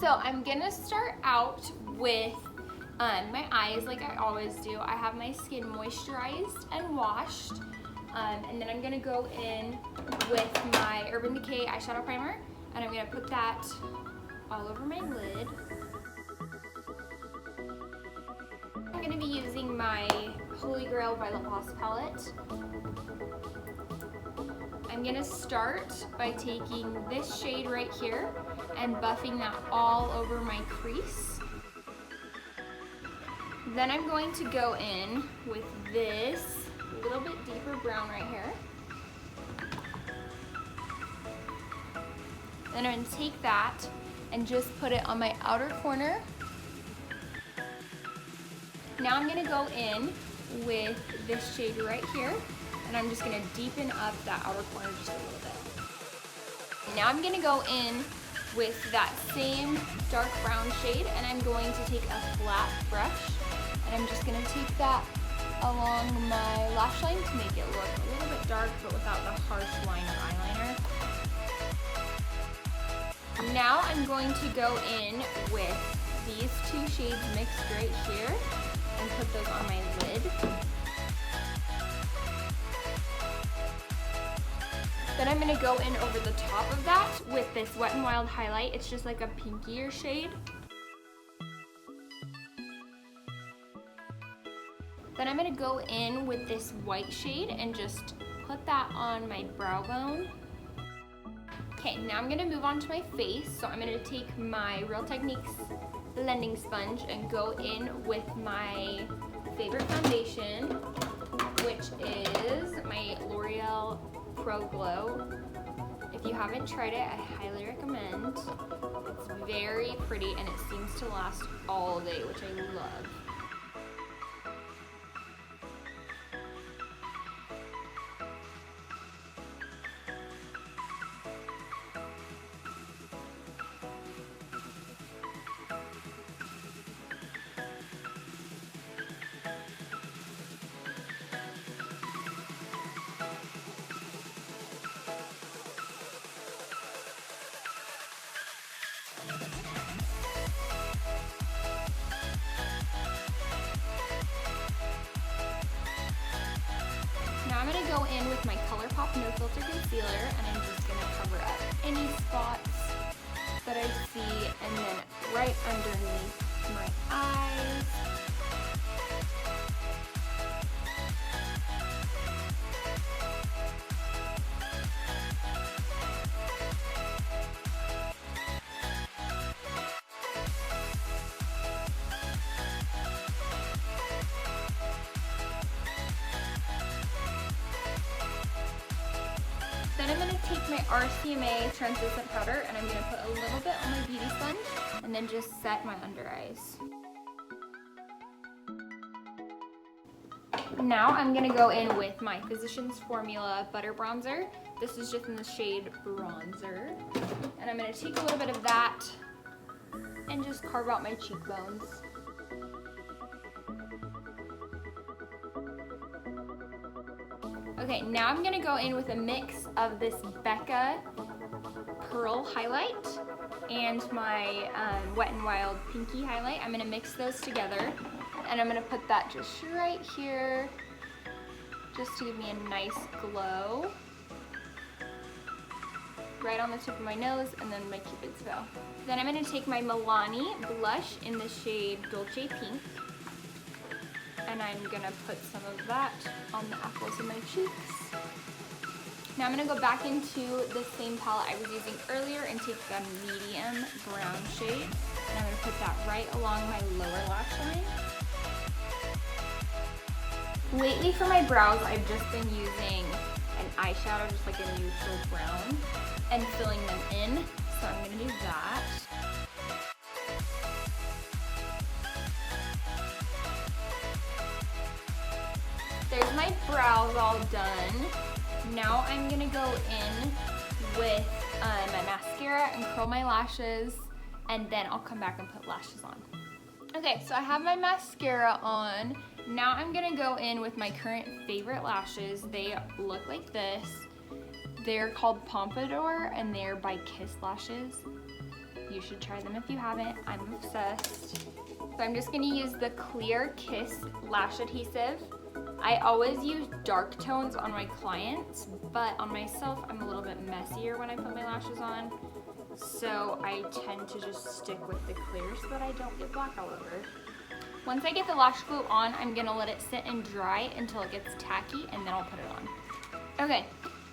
So I'm gonna start out with my eyes like I always do. I have my skin moisturized and washed. And then I'm gonna go in with my Urban Decay eyeshadow primer, and I'm gonna put that all over my lid. I'm gonna be using my Holy Grail Violet Gloss palette. I'm gonna start by taking this shade right here and buffing that all over my crease. Then I'm going to go in with this little bit deeper brown right here. Then I'm going to take that and just put it on my outer corner. Now I'm going to go in with this shade right here, and I'm just going to deepen up that outer corner just a little bit. Now I'm going to go in with that same dark brown shade, and I'm going to take a flat brush, and I'm just going to take that along my lash line to make it look a little bit dark but without the harsh line of eyeliner. Now I'm going to go in with these two shades mixed right here and put those on my lid. Then I'm going to go in over the top of that with this Wet n Wild highlight. It's just like a pinkier shade. Then I'm going to go in with this white shade and just put that on my brow bone. Okay, now I'm going to move on to my face. So I'm going to take my Real Techniques blending sponge and go in with my favorite foundation, which is my L'Oreal Pro Glow. If you haven't tried it, I highly recommend. It's very pretty and it seems to last all day, which I love. Now I'm going to go in with my ColourPop No Filter Concealer, and I'm just going to cover up any spots that I see, and then right underneath my eyes. Then I'm going to take my RCMA translucent powder and I'm going to put a little bit on my beauty sponge and then just set my under eyes. Now I'm going to go in with my Physicians Formula Butter Bronzer. This is just in the shade Bronzer. And I'm going to take a little bit of that and just carve out my cheekbones. Okay, now I'm gonna go in with a mix of this Becca Pearl highlight and my Wet n Wild Pinky highlight. I'm gonna mix those together and I'm gonna put that just right here just to give me a nice glow. Right on the tip of my nose and then my Cupid's bow. Then I'm gonna take my Milani blush in the shade Dolce Pink. And I'm gonna put some of that on the apples of my cheeks. Now I'm gonna go back into the same palette I was using earlier and take the medium brown shade. And I'm gonna put that right along my lower lash line. Lately for my brows, I've just been using an eyeshadow, just like a neutral brown, and filling them in. So I'm gonna do that. There's my brows all done. Now I'm gonna go in with my mascara and curl my lashes, and then I'll come back and put lashes on. Okay, so I have my mascara on. Now I'm gonna go in with my current favorite lashes. They look like this. They're called Pompadour and they're by Kiss Lashes. You should try them if you haven't. I'm obsessed. So I'm just gonna use the Clear Kiss lash adhesive. I always use dark tones on my clients, but on myself, I'm a little bit messier when I put my lashes on. So I tend to just stick with the clear so that I don't get black all over. Once I get the lash glue on, I'm gonna let it sit and dry until it gets tacky, and then I'll put it on. Okay,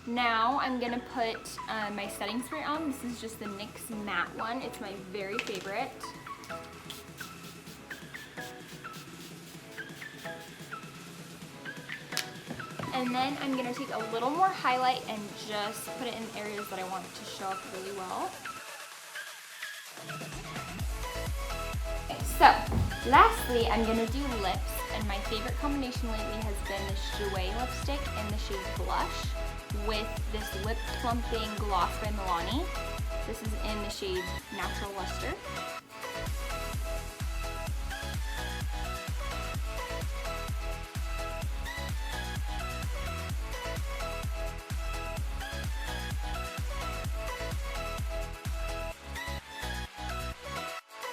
now I'm gonna put my setting spray on. This is just the NYX matte one. It's my very favorite. And then I'm gonna take a little more highlight and just put it in areas that I want it to show up really well. Okay, so lastly, I'm gonna do lips, and my favorite combination lately has been the Jouer lipstick in the shade Blush with this lip plumping gloss by Milani. This is in the shade Natural Luster.